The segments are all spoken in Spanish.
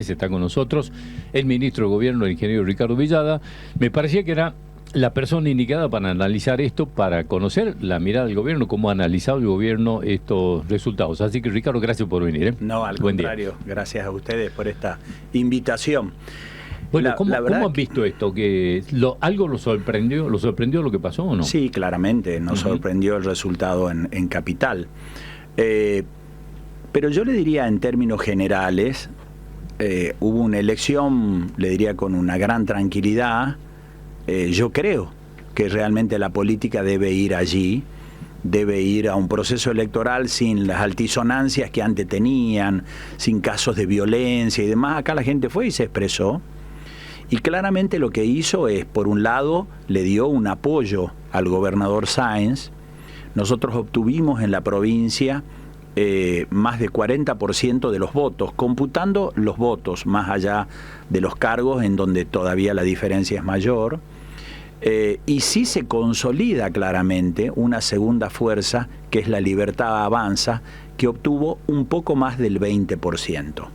Aires está con nosotros, el ministro de Gobierno, el ingeniero Ricardo Villada. Me parecía que era la persona indicada para analizar esto, para conocer la mirada del gobierno, cómo ha analizado el gobierno estos resultados. Así que, Ricardo, gracias por venir. No, al Buen contrario, día. Gracias a ustedes por esta invitación. Bueno, ¿cómo verdad han visto esto? ¿Que algo lo sorprendió lo que pasó o no? Sí, claramente, nos sorprendió el resultado en Capital. Pero yo le diría en términos generales, hubo una elección, le diría con una gran tranquilidad. Yo creo que realmente la política debe ir allí, debe ir a un proceso electoral sin las altisonancias que antes tenían, sin casos de violencia y demás. Acá la gente fue y se expresó. Y claramente lo que hizo es, por un lado, le dio un apoyo al gobernador Sáenz. Nosotros obtuvimos en la provincia más de 40% de los votos, computando los votos más allá de los cargos en donde todavía la diferencia es mayor. Y sí se consolida claramente una segunda fuerza, que es la Libertad Avanza, que obtuvo un poco más del 20%.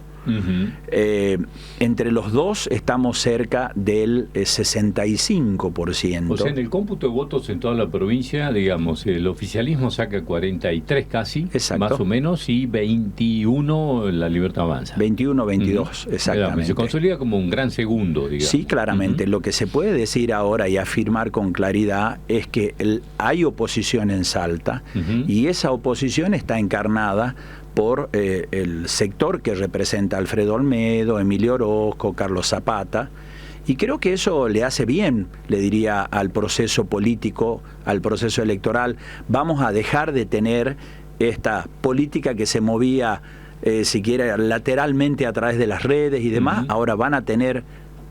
Entre los dos estamos cerca del 65%. O sea, en el cómputo de votos en toda la provincia, digamos, el oficialismo saca 43 casi, exacto, más o menos, y 21 la Libertad Avanza. 21, 22, exactamente. Se consolida como un gran segundo, digamos. Sí, claramente. Lo que se puede decir ahora y afirmar con claridad es que hay oposición en Salta, y esa oposición está encarnada por el sector que representa Alfredo Olmedo, Emilio Orozco, Carlos Zapata, y creo que eso le hace bien, le diría, al proceso político, al proceso electoral. Vamos a dejar de tener esta política que se movía, siquiera lateralmente a través de las redes y demás. Ahora van a tener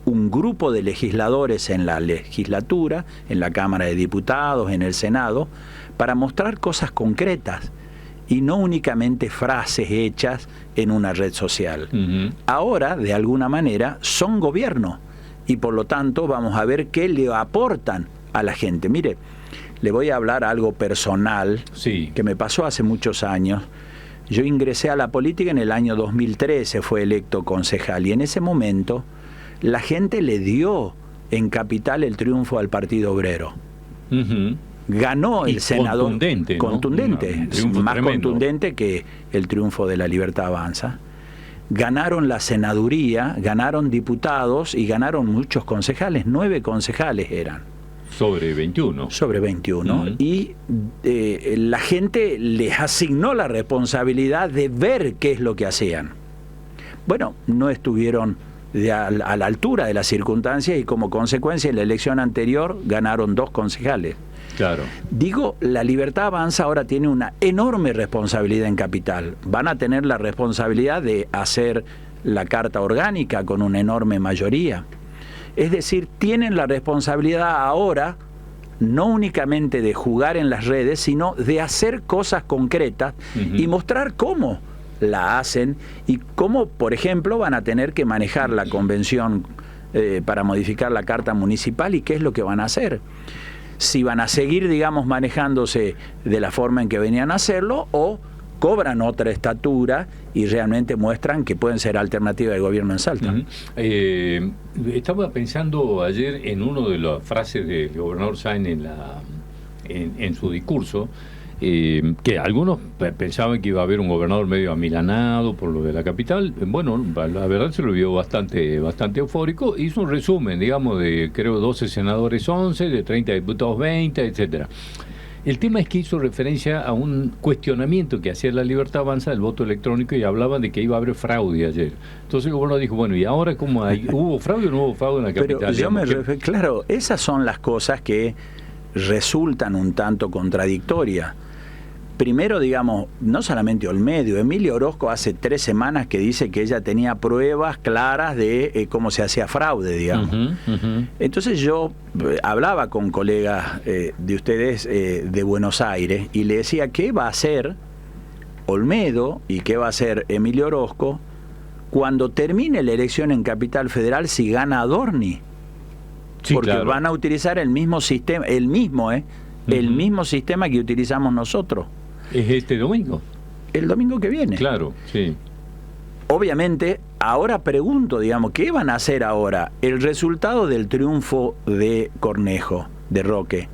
un grupo de legisladores en la legislatura, en la Cámara de Diputados, en el Senado, para mostrar cosas concretas y no únicamente frases hechas en una red social. Ahora, de alguna manera, son gobierno y por lo tanto vamos a ver qué le aportan a la gente. Mire, le voy a hablar algo personal que me pasó hace muchos años. Yo ingresé a la política en el año 2013, fue electo concejal, y en ese momento la gente le dio en Capital el triunfo al Partido Obrero. Ganó el senador. Contundente, ¿no? Contundente, más tremendo, contundente que el triunfo de la Libertad Avanza. Ganaron la senaduría, ganaron diputados y ganaron muchos concejales, 9 concejales eran. Sobre 21. Sobre 21. Y la gente les asignó la responsabilidad de ver qué es lo que hacían. Bueno, no estuvieron a la altura de las circunstancias y como consecuencia en la elección anterior ganaron 2 concejales. Claro. Digo, la Libertad Avanza ahora tiene una enorme responsabilidad en Capital. Van a tener la responsabilidad de hacer la carta orgánica con una enorme mayoría. Es decir, tienen la responsabilidad ahora no únicamente de jugar en las redes, sino de hacer cosas concretas y mostrar cómo la hacen y cómo, por ejemplo, van a tener que manejar la convención para modificar la carta municipal y qué es lo que van a hacer. Si van a seguir, digamos, manejándose de la forma en que venían a hacerlo o cobran otra estatura y realmente muestran que pueden ser alternativa de gobierno en Salta. Estaba pensando ayer en una de las frases del gobernador Sáenz en su discurso, que algunos pensaban que iba a haber un gobernador medio amilanado por lo de la capital. Bueno, la verdad se lo vio bastante eufórico. Hizo un resumen, digamos, de creo 12 senadores 11, de 30 diputados 20, etcétera. El tema es que hizo referencia a un cuestionamiento que hacía la Libertad Avanza del voto electrónico y hablaban de que iba a haber fraude ayer. Entonces el gobernador dijo, bueno, ¿y ahora cómo hay? ¿Hubo fraude o no hubo fraude en la capital? Pero claro, esas son las cosas que resultan un tanto contradictorias. Primero, digamos, no solamente Olmedo, Emilio Orozco hace 3 semanas que dice que ella tenía pruebas claras de cómo se hacía fraude, digamos. Entonces yo hablaba con colegas de ustedes de Buenos Aires y le decía, ¿qué va a hacer Olmedo y qué va a hacer Emilio Orozco cuando termine la elección en Capital Federal si gana Adorni? Sí, porque claro, van a utilizar el mismo sistema, el mismo sistema que utilizamos nosotros. ¿Es este domingo? El domingo que viene. Claro, sí. obviamente, ahora pregunto, digamos, ¿qué van a hacer ahora? El resultado del triunfo de Cornejo, de Roque,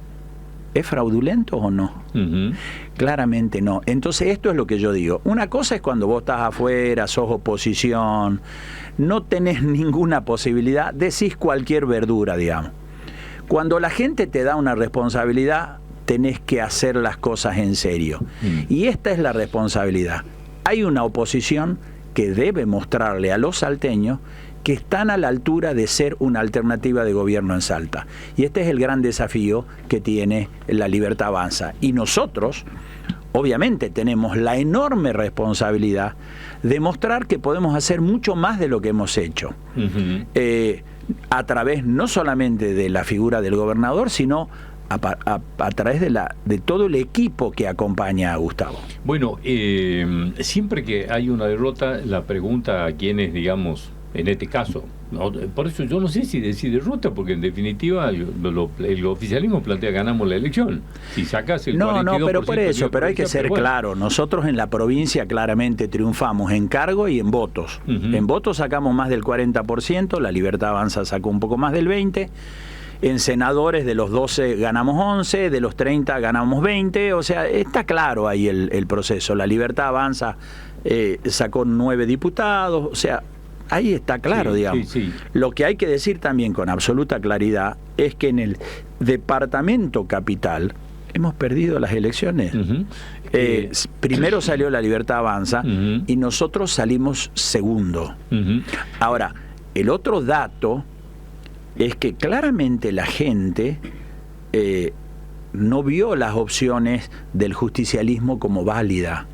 ¿es fraudulento o no? Claramente no. Entonces esto es lo que yo digo. Una cosa es cuando vos estás afuera, sos oposición, no tenés ninguna posibilidad, decís cualquier verdura, digamos. Cuando la gente te da una responsabilidad, tenés que hacer las cosas en serio. Y esta es la responsabilidad. Hay una oposición que debe mostrarle a los salteños que están a la altura de ser una alternativa de gobierno en Salta. Y este es el gran desafío que tiene La Libertad Avanza. Y nosotros, obviamente, tenemos la enorme responsabilidad de mostrar que podemos hacer mucho más de lo que hemos hecho. A través no solamente de la figura del gobernador, sino a través de todo el equipo que acompaña a Gustavo. Bueno, siempre que hay una derrota, la pregunta a quienes, digamos, en este caso, ¿no? Por eso yo no sé si decir derrota, porque en definitiva el oficialismo plantea ganamos la elección. Si sacas el 42%... No, pero por eso, pero hay que ser claro. Nosotros en la provincia claramente triunfamos en cargo y en votos. En votos sacamos más del 40%, La Libertad Avanza sacó un poco más del 20%. En senadores, de los 12 ganamos 11, de los 30 ganamos 20, o sea, está claro ahí el proceso. La Libertad Avanza sacó 9 diputados, o sea, ahí está claro, digamos. Lo que hay que decir también con absoluta claridad es que en el departamento capital hemos perdido las elecciones. Primero salió La Libertad Avanza y nosotros salimos segundo. Ahora, el otro dato es que claramente la gente no vio las opciones del justicialismo como válida,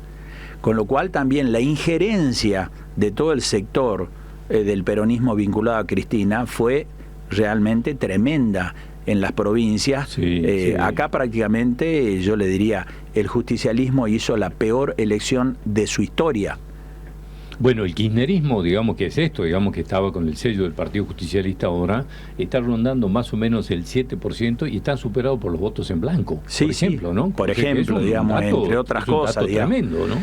con lo cual también la injerencia de todo el sector del peronismo vinculado a Cristina fue realmente tremenda en las provincias. Acá prácticamente, yo le diría, el justicialismo hizo la peor elección de su historia. Bueno, el kirchnerismo, digamos que es esto, digamos que estaba con el sello del Partido Justicialista ahora, está rondando más o menos el 7% y está superado por los votos en blanco, por ejemplo, ¿no? Por ejemplo, digamos, entre otras cosas. Tremendo, ¿no?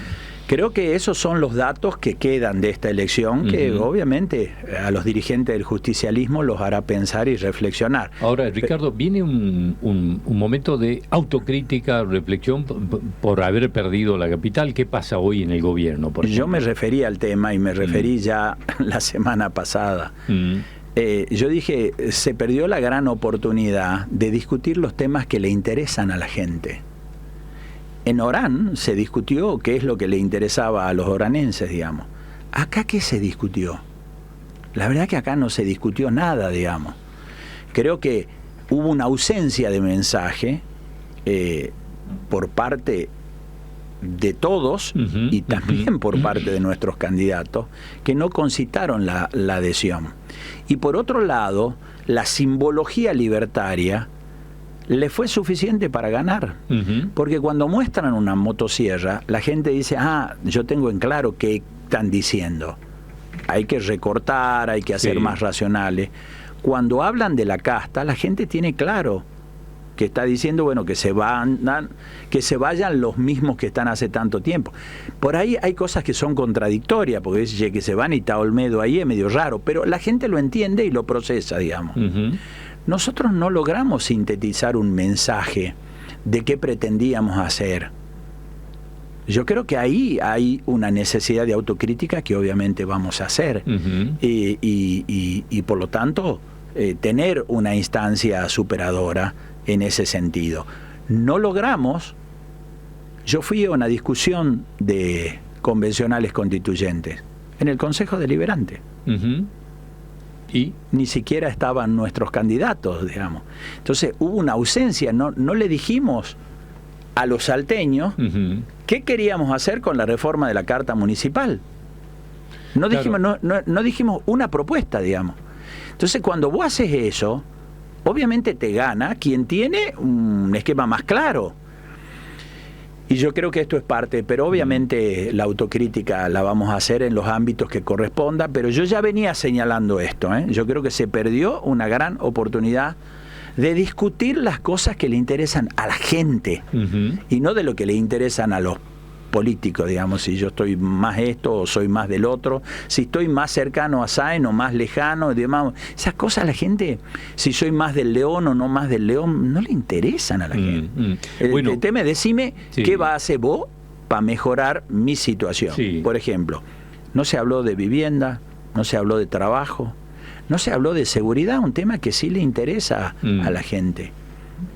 Creo que esos son los datos que quedan de esta elección, que obviamente a los dirigentes del justicialismo los hará pensar y reflexionar. Ahora, Ricardo, viene un momento de autocrítica, reflexión por haber perdido la capital. ¿Qué pasa hoy en el gobierno? Yo me referí al tema y me referí ya la semana pasada. Yo dije, se perdió la gran oportunidad de discutir los temas que le interesan a la gente. En Orán se discutió qué es lo que le interesaba a los oranenses, digamos. ¿Acá qué se discutió? La verdad que acá no se discutió nada, digamos. Creo que hubo una ausencia de mensaje por parte de todos y también por parte de nuestros candidatos que no concitaron la adhesión. Y por otro lado, la simbología libertaria le fue suficiente para ganar, porque cuando muestran una motosierra, la gente dice, yo tengo en claro qué están diciendo, hay que recortar, hay que hacer más racionales. Cuando hablan de la casta, la gente tiene claro que está diciendo, bueno, que se vayan los mismos que están hace tanto tiempo. Por ahí hay cosas que son contradictorias, porque dice que se van y está Olmedo ahí, es medio raro, pero la gente lo entiende y lo procesa, digamos. Nosotros no logramos sintetizar un mensaje de qué pretendíamos hacer. Yo creo que ahí hay una necesidad de autocrítica que obviamente vamos a hacer y por lo tanto tener una instancia superadora en ese sentido. No logramos. Yo fui a una discusión de convencionales constituyentes en el Consejo Deliberante. ¿Y? Ni siquiera estaban nuestros candidatos, digamos. Entonces hubo una ausencia, no le dijimos a los salteños qué queríamos hacer con la reforma de la Carta Municipal. No dijimos una propuesta, digamos. Entonces cuando vos haces eso, obviamente te gana quien tiene un esquema más claro. Y yo creo que esto es parte, pero obviamente la autocrítica la vamos a hacer en los ámbitos que corresponda, pero yo ya venía señalando esto, Yo creo que se perdió una gran oportunidad de discutir las cosas que le interesan a la gente y no de lo que le interesan a los político, digamos, si yo estoy más esto o soy más del otro, si estoy más cercano a Sáenz o más lejano, demás. Esas cosas a la gente, si soy más del León o no más del León, no le interesan a la gente. Bueno, decime qué va a hacer vos para mejorar mi situación. Sí. Por ejemplo, no se habló de vivienda, no se habló de trabajo, no se habló de seguridad, un tema que sí le interesa a la gente.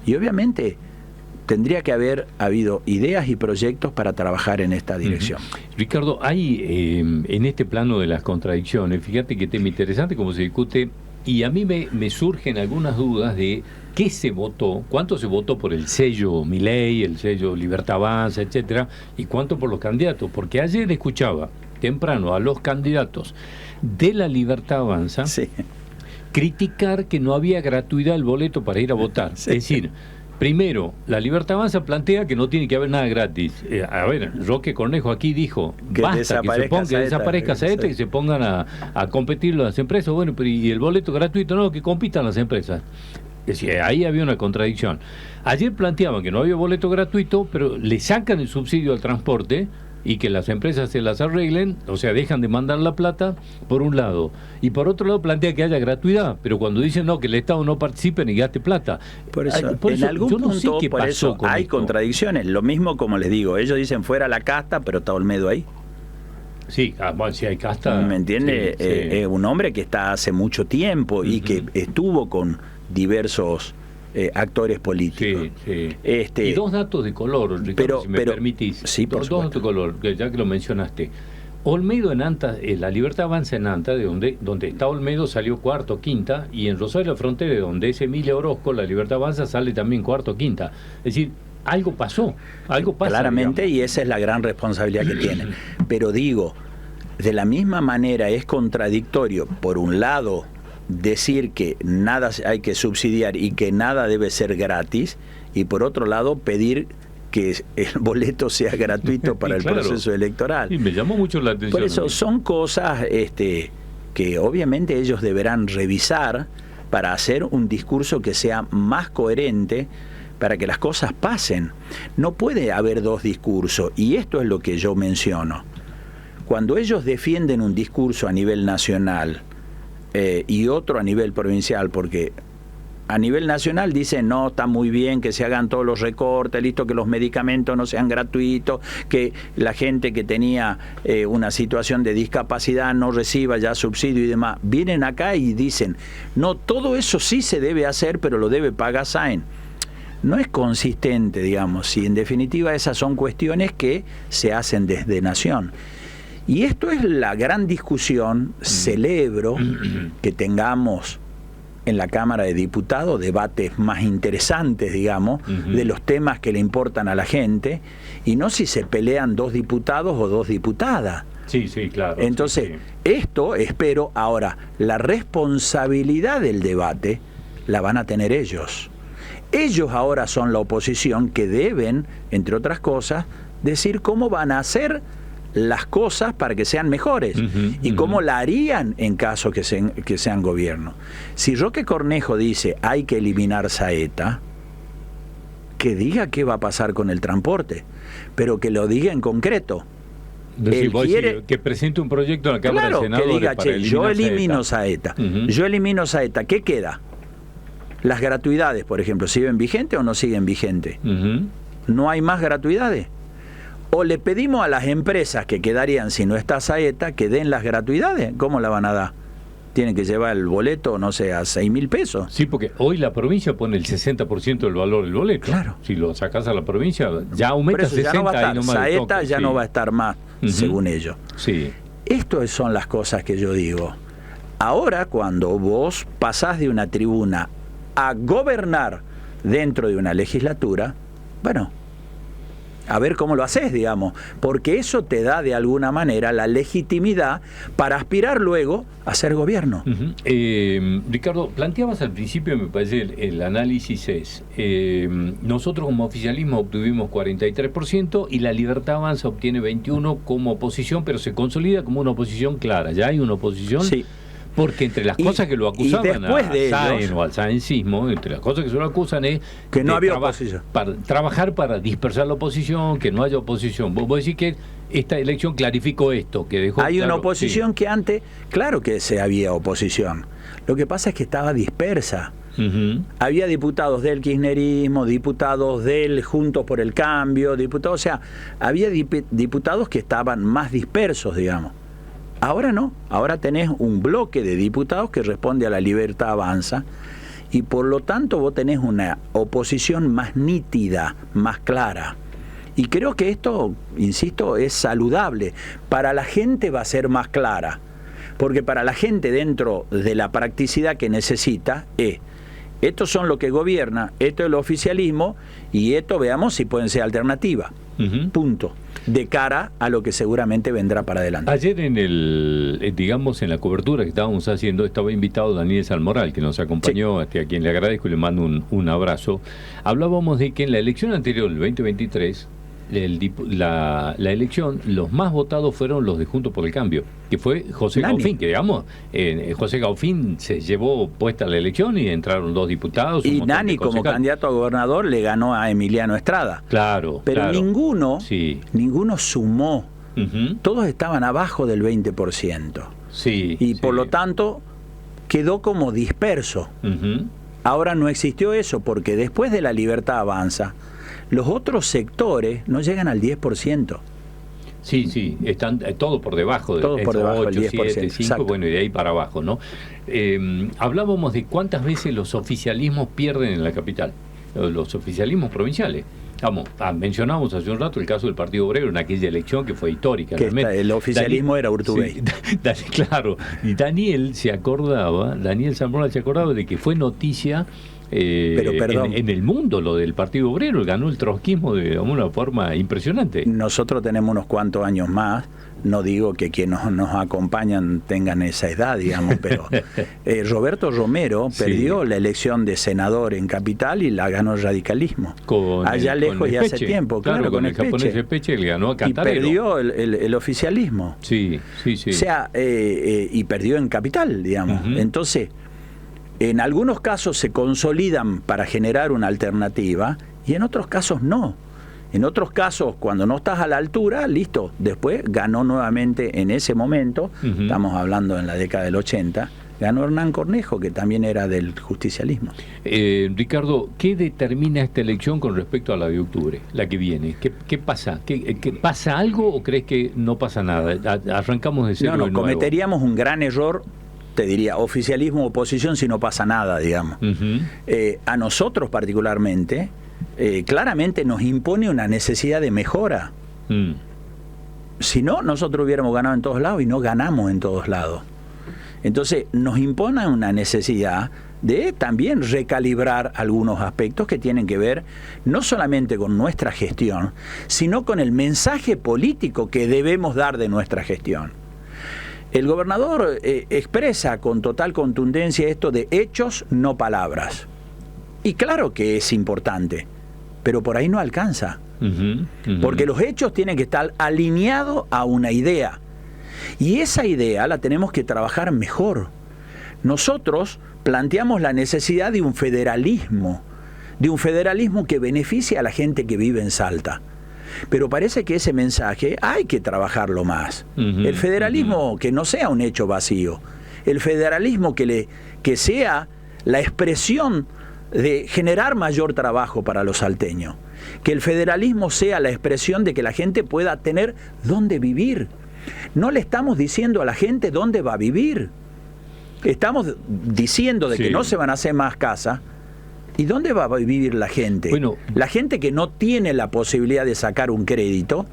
Y obviamente tendría que haber habido ideas y proyectos para trabajar en esta dirección. Ricardo, hay en este plano de las contradicciones, fíjate que tema interesante como se discute, y a mí me surgen algunas dudas de qué se votó, cuánto se votó por el sello Milei, el sello Libertad Avanza, etcétera, y cuánto por los candidatos, porque ayer escuchaba temprano a los candidatos de la Libertad Avanza criticar que no había gratuidad el boleto para ir a votar. Es decir, primero, la Libertad Avanza plantea que no tiene que haber nada gratis. A ver, Roque Cornejo aquí dijo, que basta que desaparezca Saeta y se pongan a competir las empresas. Bueno, pero y el boleto gratuito, no, que compitan las empresas. Es decir, ahí había una contradicción. Ayer planteaban que no había boleto gratuito, pero le sacan el subsidio al transporte y que las empresas se las arreglen, o sea, dejan de mandar la plata, por un lado. Y por otro lado plantea que haya gratuidad, pero cuando dicen no, que el Estado no participe ni gaste plata. Por eso en algún punto, no sé qué por eso hay esto. Contradicciones. Lo mismo como les digo, ellos dicen fuera la casta, pero está Olmedo ahí. Sí, bueno, si hay casta... ¿Me entiende? Sí, sí. Es un hombre que está hace mucho tiempo y que estuvo con diversos... actores políticos. Sí. Y dos datos de color, Ricardo, si me permitís. Sí, dos datos de color, ya que lo mencionaste. Olmedo en Anta, la Libertad Avanza en Anta, donde está Olmedo, salió cuarto, quinta, y en Rosario la Frontera, donde es Emilia Orozco, la Libertad Avanza sale también cuarto, quinta. Es decir, algo pasó, algo pasa. Claramente, digamos. Y esa es la gran responsabilidad que tienen. Pero digo, de la misma manera es contradictorio, por un lado, decir que nada hay que subsidiar y que nada debe ser gratis, y por otro lado pedir que el boleto sea gratuito para el proceso electoral. Sí, me llamó mucho la atención. Por eso son cosas que obviamente ellos deberán revisar para hacer un discurso que sea más coherente, para que las cosas pasen. No puede haber dos discursos, y esto es lo que yo menciono. Cuando ellos defienden un discurso a nivel nacional y otro a nivel provincial, porque a nivel nacional dicen, no, está muy bien que se hagan todos los recortes, listo, que los medicamentos no sean gratuitos, que la gente que tenía una situación de discapacidad no reciba ya subsidio y demás. Vienen acá y dicen, no, todo eso sí se debe hacer, pero lo debe pagar Sáenz. No es consistente, digamos, y en definitiva esas son cuestiones que se hacen desde Nación. Y esto es la gran discusión. Celebro que tengamos en la Cámara de Diputados debates más interesantes, digamos, de los temas que le importan a la gente, y no si se pelean dos diputados o dos diputadas. Sí, claro. Entonces, esto espero. Ahora, la responsabilidad del debate la van a tener ellos. Ellos ahora son la oposición que deben, entre otras cosas, decir cómo van a hacer las cosas para que sean mejores y cómo la harían en caso que sean gobierno. Si Roque Cornejo dice hay que eliminar Saeta, que diga qué va a pasar con el transporte, pero que lo diga en concreto. Decir, que presente un proyecto en la Cámara de Senadores, que diga, para yo elimino Saeta. Yo elimino Saeta, ¿qué queda? Las gratuidades, por ejemplo, ¿siguen vigentes o no siguen vigentes? ¿No hay más gratuidades? O le pedimos a las empresas que quedarían si no está Saeta que den las gratuidades. ¿Cómo la van a dar? Tienen que llevar el boleto, no sé, a 6.000 pesos. Sí, porque hoy la provincia pone el 60% del valor del boleto. Claro. Si lo sacás a la provincia, ya aumenta 60%. Ya no va a estar. Saeta ya no va a estar más, según ellos. Sí. Estas son las cosas que yo digo. Ahora, cuando vos pasás de una tribuna a gobernar dentro de una legislatura, bueno, a ver cómo lo haces, digamos, porque eso te da de alguna manera la legitimidad para aspirar luego a ser gobierno. Ricardo, planteabas al principio, me parece, el análisis es, nosotros como oficialismo obtuvimos 43% y la Libertad Avanza obtiene 21% como oposición, pero se consolida como una oposición clara. ¿Ya hay una oposición? Sí. Porque entre las cosas que lo acusaban de Sáenz o al sáencismo, entre las cosas que se lo acusan es que no había oposición. Trabajar para dispersar la oposición, que no haya oposición. Vos decís que esta elección clarificó esto, que dejó hay claro, una oposición que antes, claro que se había oposición. Lo que pasa es que estaba dispersa. Había diputados del kirchnerismo, diputados del Juntos por el Cambio, diputados, o sea, había diputados que estaban más dispersos, digamos. Ahora no, ahora tenés un bloque de diputados que responde a La Libertad Avanza y por lo tanto vos tenés una oposición más nítida, más clara. Y creo que esto, insisto, es saludable. Para la gente va a ser más clara, porque para la gente dentro de la practicidad que necesita estos son lo que gobierna, esto es el oficialismo y esto veamos si pueden ser alternativa. Punto. De cara a lo que seguramente vendrá para adelante. Ayer en la cobertura que estábamos haciendo, estaba invitado Daniel Salmoral, que nos acompañó, a quien le agradezco y le mando un abrazo. Hablábamos de que en la elección anterior, el 2023, la elección, los más votados fueron los de Juntos por el Cambio, que fue José Gaufín, que digamos, José Gaufín se llevó puesta la elección y entraron 2 diputados. Y Nani, como candidato a gobernador, le ganó a Emiliano Estrada. Claro. Pero ninguno sumó. Todos estaban abajo del 20%. Sí. Y por lo tanto, quedó como disperso. Ahora no existió eso, porque después de La Libertad Avanza, los otros sectores no llegan al 10%. Sí, están todo por debajo. Todo por debajo del 10%. 7, 5, bueno, y de ahí para abajo, ¿no? Hablábamos de cuántas veces los oficialismos pierden en la capital, los oficialismos provinciales. Vamos, mencionamos hace un rato el caso del Partido Obrero en aquella elección que fue histórica. Que el oficialismo era Urtubey. Sí, claro, y Daniel Zambrano se acordaba de que fue noticia pero perdón, en el mundo lo del Partido Obrero, ganó el trotskismo de una forma impresionante. Nosotros tenemos unos cuantos años más, no digo que quienes nos acompañan tengan esa edad, digamos, pero Roberto Romero perdió la elección de senador en Capital y la ganó el radicalismo. Allá lejos y hace tiempo, claro, con el japonés Peche le ganó a Cantarero. Y perdió el oficialismo. Sí. O sea, y perdió en Capital, digamos. Entonces, en algunos casos se consolidan para generar una alternativa y en otros casos no. En otros casos, cuando no estás a la altura, listo, después ganó nuevamente en ese momento, estamos hablando en la década del 80, ganó Hernán Cornejo, que también era del justicialismo. Ricardo, ¿qué determina esta elección con respecto a la de octubre, la que viene? ¿Qué pasa? ¿Qué pasa algo o crees que no pasa nada? Arrancamos de cero. No, cometeríamos un gran error, te diría, oficialismo, oposición, si no pasa nada, digamos. A nosotros particularmente, claramente nos impone una necesidad de mejora. Si no, nosotros hubiéramos ganado en todos lados y no ganamos en todos lados. Entonces, nos impone una necesidad de también recalibrar algunos aspectos que tienen que ver no solamente con nuestra gestión, sino con el mensaje político que debemos dar de nuestra gestión. El gobernador expresa con total contundencia esto de hechos, no palabras. Y claro que es importante, pero por ahí no alcanza. Porque los hechos tienen que estar alineados a una idea. Y esa idea la tenemos que trabajar mejor. Nosotros planteamos la necesidad de un federalismo que beneficie a la gente que vive en Salta. Pero parece que ese mensaje hay que trabajarlo más. El federalismo que no sea un hecho vacío. El federalismo que sea la expresión de generar mayor trabajo para los salteños. Que el federalismo sea la expresión de que la gente pueda tener dónde vivir. No le estamos diciendo a la gente dónde va a vivir. Estamos diciendo de que no se van a hacer más casas. ¿Y dónde va a vivir la gente? Bueno, la gente que no tiene la posibilidad de sacar un crédito,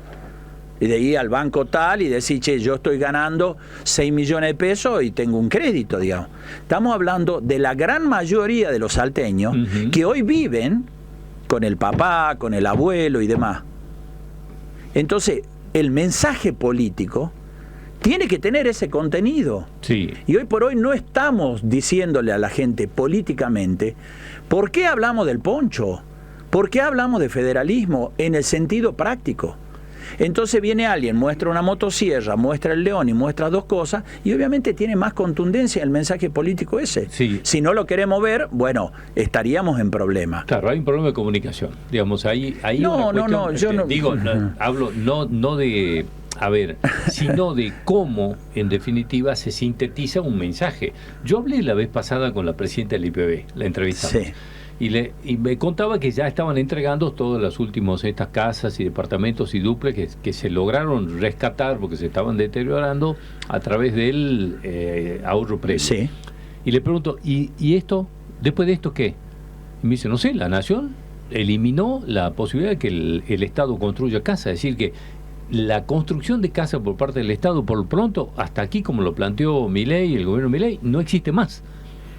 y de ir al banco tal y decir, che, yo estoy ganando 6 millones de pesos y tengo un crédito, digamos. Estamos hablando de la gran mayoría de los salteños que hoy viven con el papá, con el abuelo y demás. Entonces, el mensaje político tiene que tener ese contenido. Y hoy por hoy no estamos diciéndole a la gente políticamente, ¿por qué hablamos del poncho? ¿Por qué hablamos de federalismo en el sentido práctico? Entonces viene alguien, muestra una motosierra, muestra el león y muestra dos cosas, y obviamente tiene más contundencia el mensaje político ese. Sí. Si no lo queremos ver, bueno, estaríamos en problemas. Claro, hay un problema de comunicación. Digamos, ahí hablo no de, a ver, sino de cómo, en definitiva, se sintetiza un mensaje. Yo hablé la vez pasada con la presidenta del IPB, la entrevistamos. Sí. Y me contaba que ya estaban entregando todas las últimas estas casas y departamentos y duples que se lograron rescatar porque se estaban deteriorando a través del ahorro previo. Sí. Y le pregunto, ¿y esto? ¿Después de esto qué? Y me dice, no sé, la Nación eliminó la posibilidad de que el Estado construya casas. Es decir, que la construcción de casas por parte del Estado, por lo pronto, hasta aquí, como lo planteó Milei, el gobierno Milei, no existe más.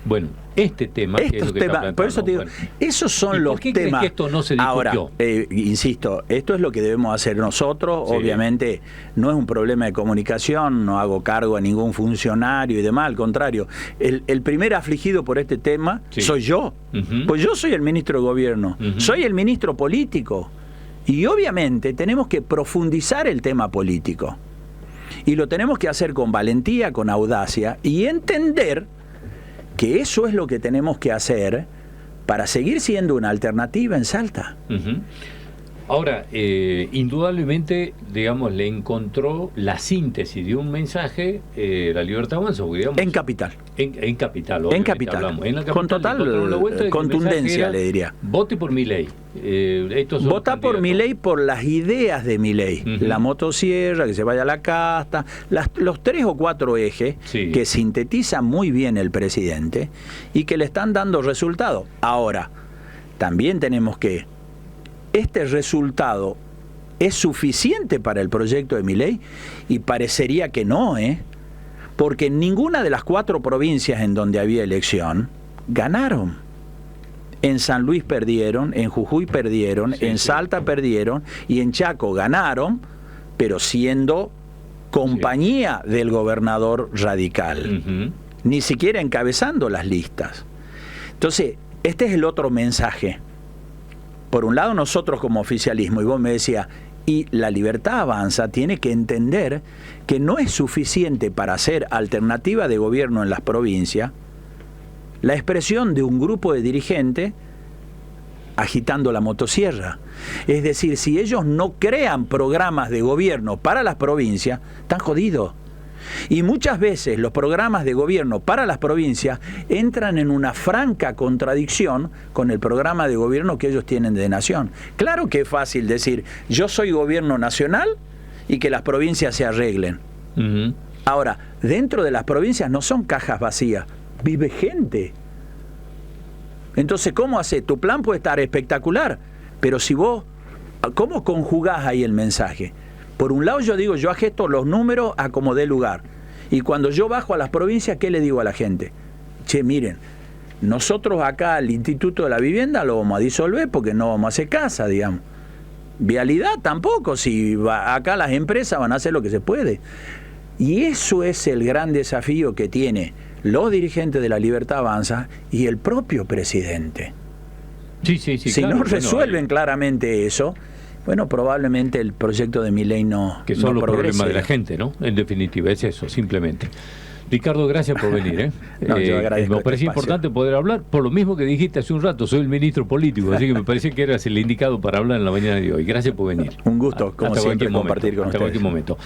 Bueno, este tema, que es lo que está por eso te digo, bueno, esos son los ¿por qué temas. crees que esto no se discutió? Ahora, insisto, esto es lo que debemos hacer nosotros. Sí. Obviamente no es un problema de comunicación, no hago cargo a ningún funcionario y demás, al contrario. El primer afligido por este tema soy yo. Pues yo soy el ministro de gobierno, soy el ministro político. Y obviamente tenemos que profundizar el tema político. Y lo tenemos que hacer con valentía, con audacia y entender que eso es lo que tenemos que hacer para seguir siendo una alternativa en Salta. Ahora, indudablemente, digamos, le encontró la síntesis de un mensaje la Libertad Avanza, digamos, en Capital. En Capital, en Capital. Hablamos. En la Capital, con total contundencia, le diría. Vote por Milei. Vota por Milei por las ideas de Milei. La motosierra, que se vaya a la casta, los 3 o 4 ejes que sintetizan muy bien el presidente y que le están dando resultados. Ahora, también tenemos que este resultado es suficiente para el proyecto de Milei y parecería que no, porque en ninguna de las 4 provincias en donde había elección ganaron. En San Luis perdieron, en Jujuy perdieron, en Salta perdieron y en Chaco ganaron, pero siendo compañía del gobernador radical, ni siquiera encabezando las listas. Entonces, este es el otro mensaje. Por un lado nosotros como oficialismo, y vos me decías, y la Libertad Avanza tiene que entender que no es suficiente para ser alternativa de gobierno en las provincias la expresión de un grupo de dirigentes agitando la motosierra. Es decir, si ellos no crean programas de gobierno para las provincias, están jodidos. Y muchas veces los programas de gobierno para las provincias entran en una franca contradicción con el programa de gobierno que ellos tienen de nación. Claro que es fácil decir, yo soy gobierno nacional y que las provincias se arreglen. Ahora, dentro de las provincias no son cajas vacías, vive gente. Entonces, ¿cómo haces? Tu plan puede estar espectacular, pero si vos, ¿cómo conjugás ahí el mensaje? Por un lado yo digo, yo agesto los números a como dé lugar. Y cuando yo bajo a las provincias, ¿qué le digo a la gente? Che, miren, nosotros acá al Instituto de la Vivienda lo vamos a disolver porque no vamos a hacer casa, digamos. Vialidad tampoco, si acá las empresas van a hacer lo que se puede. Y eso es el gran desafío que tiene los dirigentes de la Libertad Avanza y el propio presidente. Sí, si claro, no resuelven claramente eso, bueno, probablemente el proyecto de Milei no que son no los progrese. problemas de la gente, ¿no? En definitiva, es eso, simplemente. Ricardo, gracias por venir. No, yo agradezco me parecía importante poder hablar, por lo mismo que dijiste hace un rato, soy el ministro político, así que me parecía que eras el indicado para hablar en la mañana de hoy. Gracias por venir. Un gusto, como siempre, compartir con ustedes. Hasta cualquier momento.